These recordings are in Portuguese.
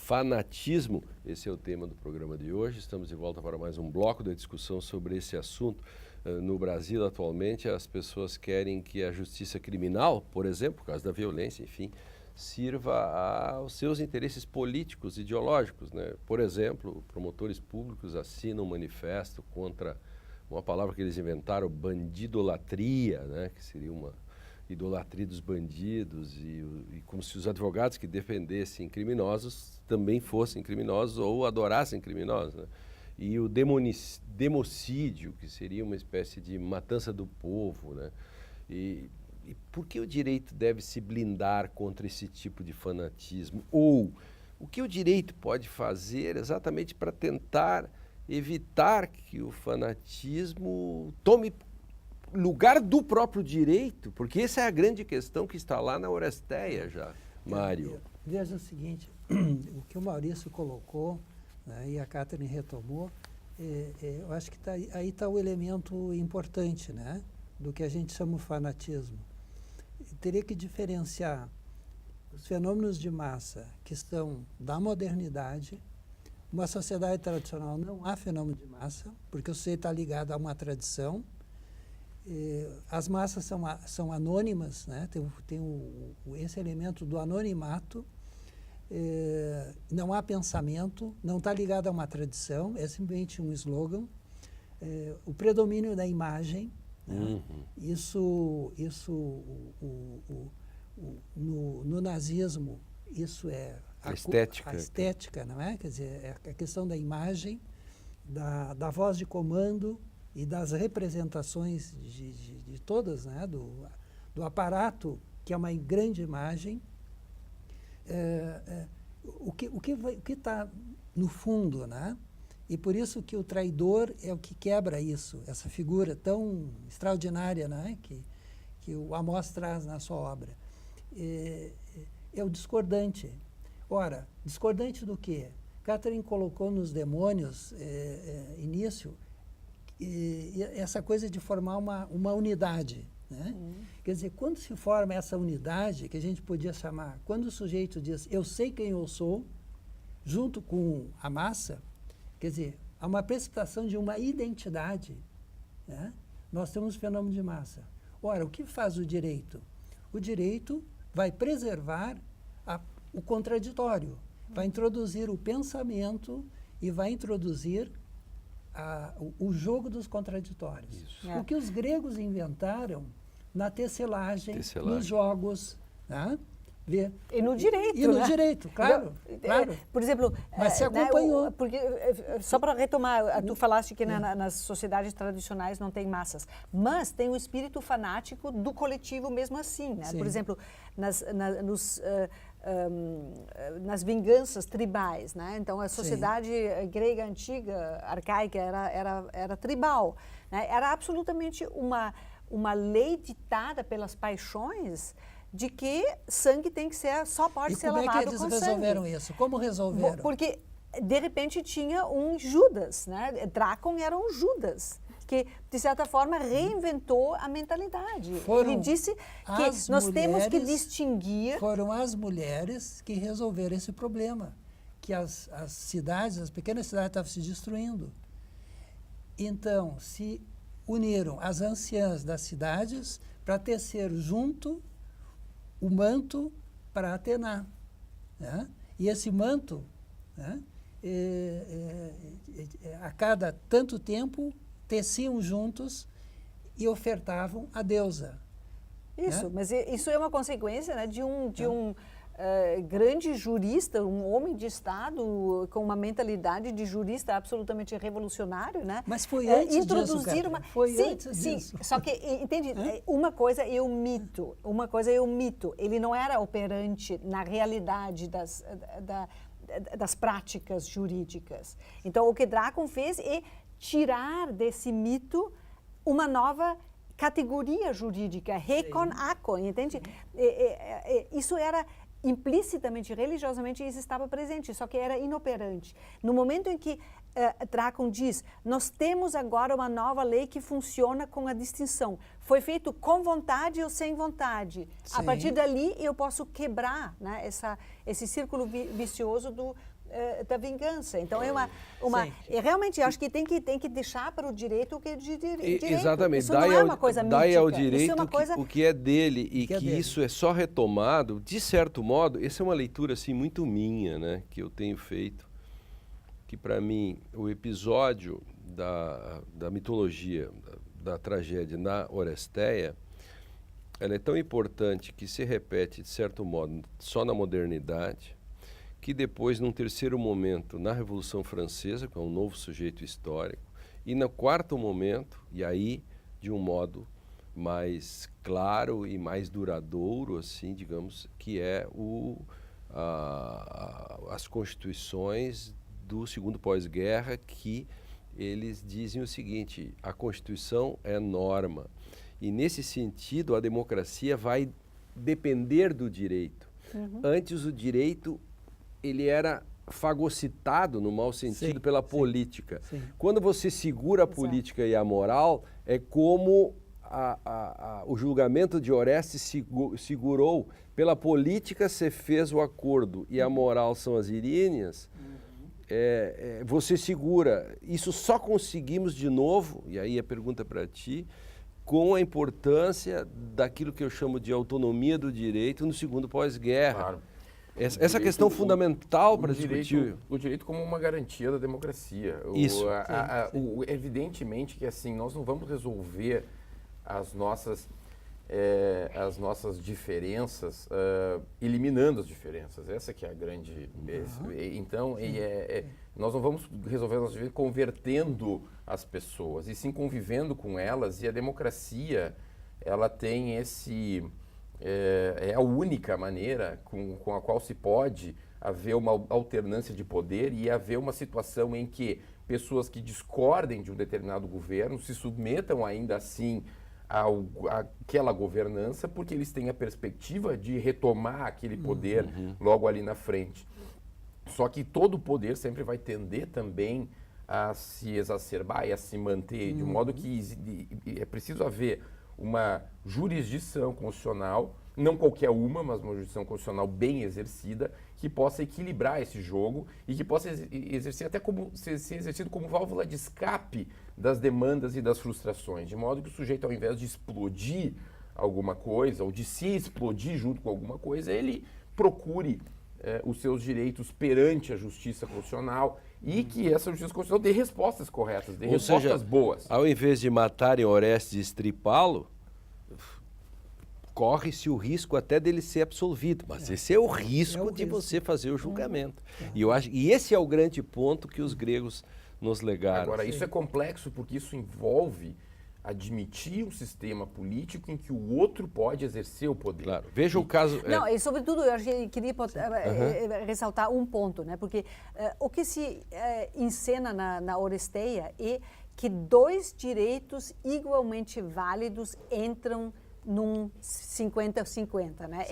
fanatismo. Esse é o tema do programa de hoje. Estamos de volta para mais um bloco da discussão sobre esse assunto. No Brasil, atualmente, as pessoas querem que a justiça criminal, por exemplo, por causa da violência, enfim, sirva aos seus interesses políticos, ideológicos, né? Por exemplo, promotores públicos assinam um manifesto contra uma palavra que eles inventaram, bandidolatria, né? Que seria uma idolatria dos bandidos e como se os advogados que defendessem criminosos também fossem criminosos ou adorassem criminosos, né? E o democídio, que seria uma espécie de matança do povo, né? E por que o direito deve se blindar contra esse tipo de fanatismo? Ou o que o direito pode fazer exatamente para tentar evitar que o fanatismo tome lugar do próprio direito? Porque essa é a grande questão que está lá na Oresteia já, Mário. Veja o seguinte, o que o Maurício colocou, né, e a Catherine retomou, eu acho que aí está o elemento importante, né, do que a gente chama de fanatismo. Teria que diferenciar os fenômenos de massa que são da modernidade. Uma sociedade tradicional não há fenômeno de massa, porque o sujeito está ligado a uma tradição. As massas são anônimas, né? Tem esse elemento do anonimato. Não há pensamento, não está ligado a uma tradição, é simplesmente um slogan. O predomínio da imagem, né? Isso no nazismo, isso é a estética, não é? Quer dizer, é a questão da imagem, da voz de comando e das representações de todas, né? Do aparato, que é uma grande imagem. O que está no fundo, né? E por isso que o traidor é o que quebra isso, essa figura tão extraordinária, né? que o Amós traz na sua obra. É o discordante. Ora, discordante do quê? Catherine colocou nos demônios, início, essa coisa de formar uma unidade. Né? Quer dizer, quando se forma essa unidade, que a gente podia chamar, quando o sujeito diz, eu sei quem eu sou, junto com a massa, quer dizer, há uma precipitação de uma identidade. Né? Nós temos um fenômeno de massa. Ora, o que faz o direito? O direito vai preservar o contraditório, vai introduzir o pensamento e vai introduzir o jogo dos contraditórios. O que os gregos inventaram na tecelagem, nos jogos, né? E no direito, e no direito, claro, claro. Por exemplo, mas se acompanhou. Porque, só para retomar, tu falaste que nas sociedades tradicionais não tem massas, mas tem o espírito fanático do coletivo mesmo assim, né? Por exemplo, nas vinganças tribais, né? Então a sociedade grega antiga, arcaica, era tribal, né? Era absolutamente uma lei ditada pelas paixões de que sangue tem que ser, só pode ser lavado com sangue. E como é que eles resolveram isso? Como resolveram? Porque, de repente, tinha um Judas, né? Drácon era um Judas, que, de certa forma, reinventou a mentalidade. Ele disse que nós temos que distinguir... Foram as mulheres que resolveram esse problema, que as cidades, as pequenas cidades estavam se destruindo. Então, se uniram as anciãs das cidades para tecer junto o manto para Atena. Né? E esse manto, né, a cada tanto tempo, teciam juntos e ofertavam a deusa. Isso, né? Mas isso é uma consequência, né, de um grande jurista, um homem de Estado com uma mentalidade de jurista absolutamente revolucionário, né? Mas foi antes disso, cara. Foi antes disso. Só que, entende, uma coisa é o mito, ele não era operante na realidade das práticas jurídicas. Então, o que Drácon fez é tirar desse mito uma nova categoria jurídica, recon acon, entende? Isso era implicitamente, religiosamente, isso estava presente, só que era inoperante. No momento em que Drácon diz, nós temos agora uma nova lei que funciona com a distinção. Foi feito com vontade ou sem vontade. Sim. A partir dali, eu posso quebrar, né, esse círculo vicioso da vingança. Então realmente acho que tem que deixar para o direito o que é de direito. Exatamente. Isso não é uma coisa mítica. Dai ao direito o que é dele e que isso é só retomado, de certo modo, essa é uma leitura assim muito minha, né, que eu tenho feito, que para mim o episódio da mitologia, da tragédia na Oresteia, ela é tão importante que se repete, de certo modo, só na modernidade, que depois, num terceiro momento, na Revolução Francesa, que é um novo sujeito histórico, e no quarto momento, e aí, de um modo mais claro e mais duradouro, assim, digamos, que é as constituições do segundo pós-guerra, que eles dizem o seguinte: a Constituição é norma. E, nesse sentido, a democracia vai depender do direito. Antes, o direito ele era fagocitado, no mau sentido, pela política. Sim. Quando você segura a política e a moral, é como o julgamento de Orestes segurou. Pela política, você fez o acordo, e a moral são as iríneas. Você segura. Isso só conseguimos de novo, e aí a pergunta para ti, com a importância daquilo que eu chamo de autonomia do direito no segundo pós-guerra. Claro. Essa questão fundamental para discutir. O direito como uma garantia da democracia. Isso. Evidentemente que assim, nós não vamos resolver as nossas diferenças eliminando as diferenças. Essa que é a grande... Então, nós não vamos resolver as nossas diferenças convertendo as pessoas, e sim convivendo com elas, e a democracia, ela tem esse... É a única maneira com a qual se pode haver uma alternância de poder e haver uma situação em que pessoas que discordem de um determinado governo se submetam ainda assim àquela governança, porque eles têm a perspectiva de retomar aquele poder logo ali na frente. Só que todo poder sempre vai tender também a se exacerbar e a se manter, de modo que é preciso haver uma jurisdição constitucional, não qualquer uma, mas uma jurisdição constitucional bem exercida, que possa equilibrar esse jogo e que possa exercer até ser exercido como válvula de escape das demandas e das frustrações, de modo que o sujeito, ao invés de explodir alguma coisa, ou de se explodir junto com alguma coisa, ele procure os seus direitos perante a justiça constitucional e que essa justiça constitucional dê respostas corretas, dê respostas boas. Ao invés de matarem Orestes e estripá-lo, corre-se o risco até dele ser absolvido. Mas esse é o risco de você fazer o julgamento. E esse é o grande ponto que os gregos nos legaram. Agora, isso é complexo porque isso envolve admitir um sistema político em que o outro pode exercer o poder. Claro. Veja o caso... Não, e sobretudo eu queria ressaltar um ponto, né? Porque o que se encena na Oresteia é que dois direitos igualmente válidos entram num 50-50, né?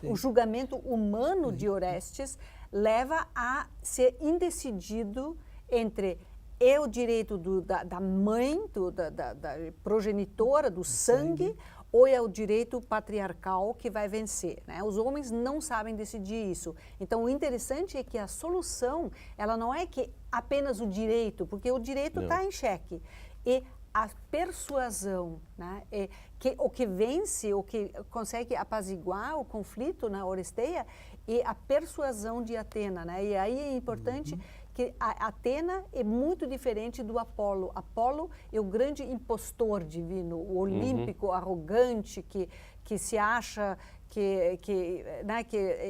O julgamento humano de Orestes leva a ser indecidido entre o direito da mãe, da progenitora, do sangue, ou é o direito patriarcal que vai vencer, né? Os homens não sabem decidir isso. Então, o interessante é que a solução, ela não é que apenas o direito, porque o direito está em xeque. E a persuasão, né? O que vence, o que consegue apaziguar o conflito na Oresteia é a persuasão de Atena, né? E aí é importante que a Atena é muito diferente do Apolo. Apolo é o grande impostor divino, o olímpico, arrogante, que se acha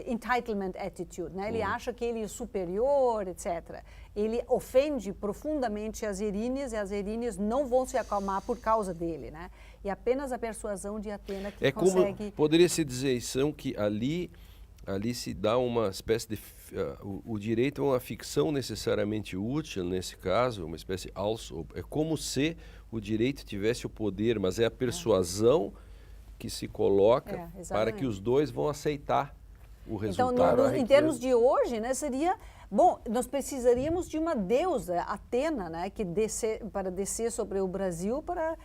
entitlement attitude, né? Ele acha que ele é superior, etc. Ele ofende profundamente as Eríneas e as Eríneas não vão se acalmar por causa dele, né? E apenas a persuasão de Atena que consegue... Como poderia-se dizer, são que ali se dá uma espécie de... o direito é uma ficção necessariamente útil, nesse caso, uma espécie also. É como se o direito tivesse o poder, mas é a persuasão que se coloca para que os dois vão aceitar o resultado. Então, em termos de hoje, né, seria... Bom, nós precisaríamos de uma deusa, Atena, né, para descer sobre o Brasil para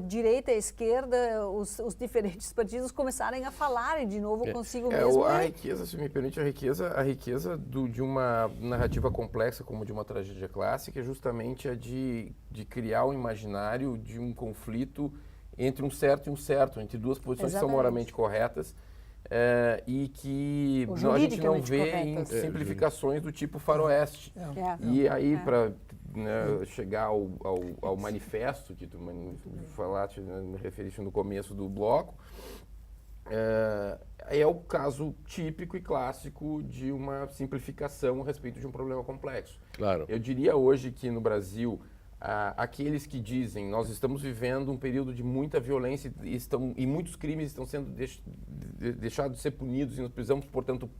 direita, esquerda, os diferentes partidos começarem a falarem de novo consigo mesmo. A riqueza, se me permite, a riqueza de uma narrativa complexa como de uma tragédia clássica é justamente a de criar um imaginário de um conflito entre um certo e um certo, entre duas posições que são moralmente corretas, e que a gente não vê em simplificações do tipo faroeste. E aí, para chegar ao manifesto que tu falaste, me referiste no começo do bloco, é o caso típico e clássico de uma simplificação a respeito de um problema complexo. Claro. Eu diria hoje que no Brasil, aqueles que dizem nós estamos vivendo um período de muita violência e muitos crimes estão sendo deixados de ser punidos e nós precisamos, portanto,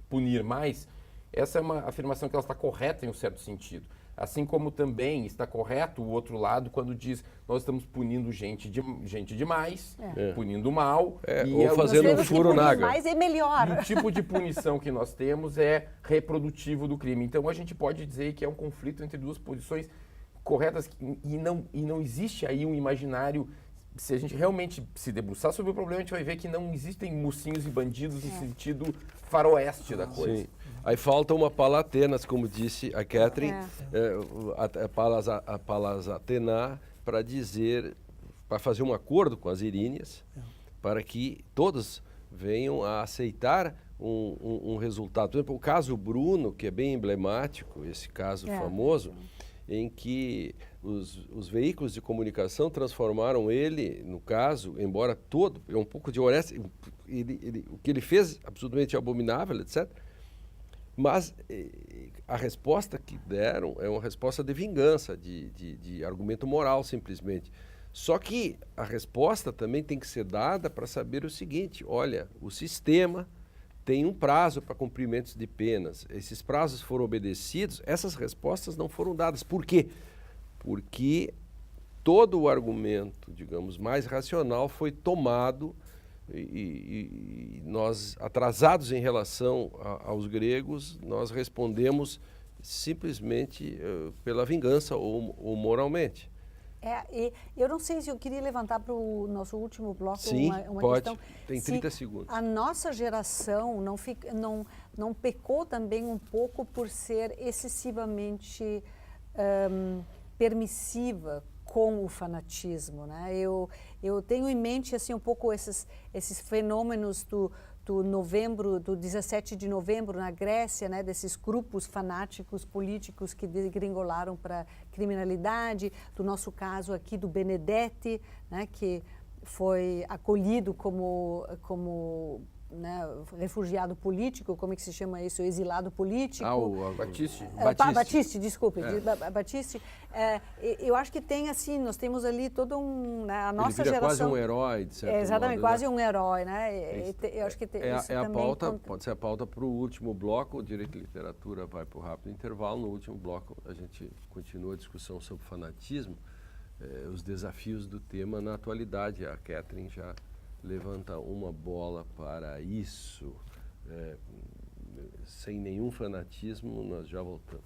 punir mais, essa é uma afirmação que ela está correta em um certo sentido. Assim como também está correto o outro lado quando diz nós estamos punindo gente demais, punindo mal. Ou fazendo um furo na água. Mais é melhor. E o tipo de punição que nós temos é reprodutivo do crime. Então a gente pode dizer que é um conflito entre duas posições corretas e não existe aí um imaginário. Se a gente realmente se debruçar sobre o problema, a gente vai ver que não existem mocinhos e bandidos no sentido faroeste da coisa. Sim. Aí falta uma palatenas, como disse a Catherine, a palas Atena, para dizer, para fazer um acordo com as Iríneas, para que todos venham a aceitar um resultado. Por exemplo, o caso Bruno, que é bem emblemático, esse caso famoso, em que os veículos de comunicação transformaram ele, no caso, embora todo, um pouco de honesto, o que ele fez absolutamente abominável, etc., mas a resposta que deram é uma resposta de vingança, de argumento moral, simplesmente. Só que a resposta também tem que ser dada para saber o seguinte: olha, o sistema tem um prazo para cumprimentos de penas. Esses prazos foram obedecidos, essas respostas não foram dadas. Por quê? Porque todo o argumento, digamos, mais racional foi tomado e nós, atrasados em relação aos gregos, nós respondemos simplesmente pela vingança ou moralmente. E eu não sei se eu queria levantar para o nosso último bloco uma pode. questão. Tem 30 segundos. A nossa geração não pecou também um pouco por ser excessivamente permissiva com o fanatismo, né? Eu tenho em mente assim um pouco esses fenômenos do 17 de novembro na Grécia, né, desses grupos fanáticos políticos que degringolaram para criminalidade, do nosso caso aqui do Benedetti, né, que foi acolhido como né, refugiado político, como é que se chama isso? Exilado político. O Batiste. Batiste, desculpe. Batiste. Eu acho que tem assim, nós temos ali todo a nossa ele vira geração. Quase um herói, de certo exatamente, modo, quase né? um herói, né? Eu acho que isso a também pauta, pode ser a pauta para o último bloco. O Direito e Literatura vai para o rápido intervalo. No último bloco a gente continua a discussão sobre fanatismo, os desafios do tema na atualidade. A Catherine já levanta uma bola para isso. Sem nenhum fanatismo, nós já voltamos.